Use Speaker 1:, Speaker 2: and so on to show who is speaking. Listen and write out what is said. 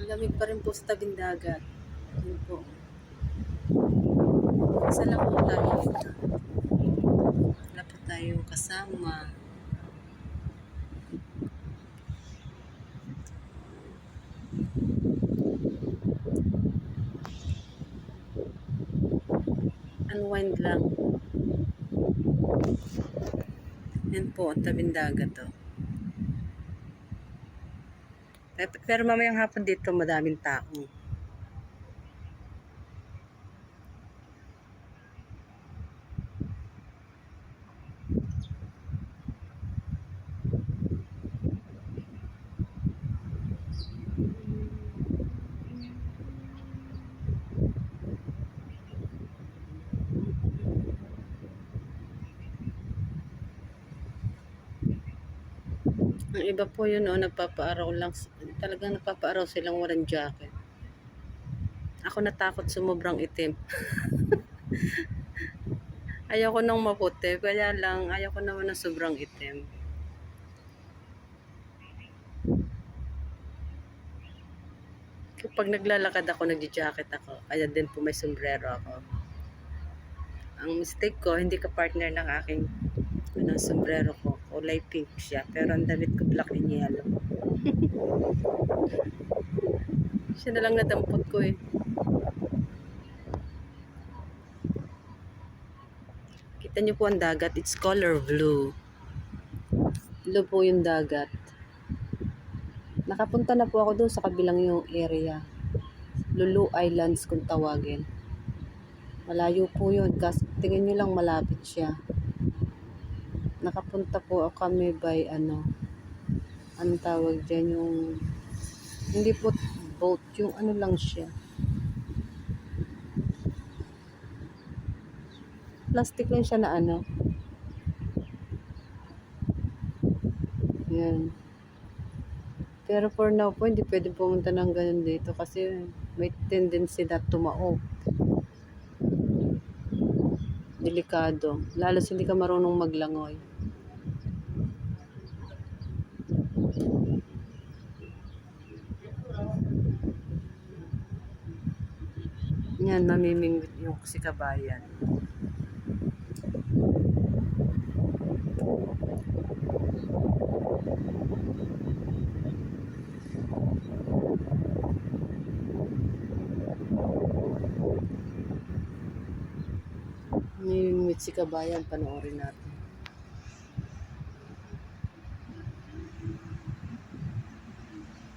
Speaker 1: Malamig pa rin po sa tabing dagat. Yun po. Isa lang po tayo dito. Wala po tayong kasama. Unwind lang. Yan po ang tabing dagat to. Pero mamayang hapon dito madaming tao. Ang iba po yun, nagpapaaraw lang. Talagang nagpapaaraw silang walang jacket. Ako natakot sumubrang itim. Ayoko nang maputi, kaya lang ayoko naman ng sobrang itim. Kapag naglalakad ako, nagja-jacket ako. Kaya din po may sombrero ako. Ang mistake ko, hindi ka partner ng aking sombrero ko. Kulay pink siya, pero ang damit ko black and yellow. Siya na lang nadampot ko eh. Kita niyo po ang dagat, it's color blue. Blue po yung dagat. Nakapunta na po ako doon sa kabilang yung area. Lulu Islands kung tawagin. Malayo po yun, kasi tingin nyo lang malapit siya. Nakapunta po kami by anong tawag dyan, yung hindi po boat, yung ano lang siya, plastic lang siya na yan. Pero for now po hindi pwede pumunta ng ganun dito kasi may tendency na tumaob. Delikado, lalo hindi ka marunong maglangoy. Yan, mamimingwit yung si kabayan. Mamimingwit si kabayan, panoorin natin.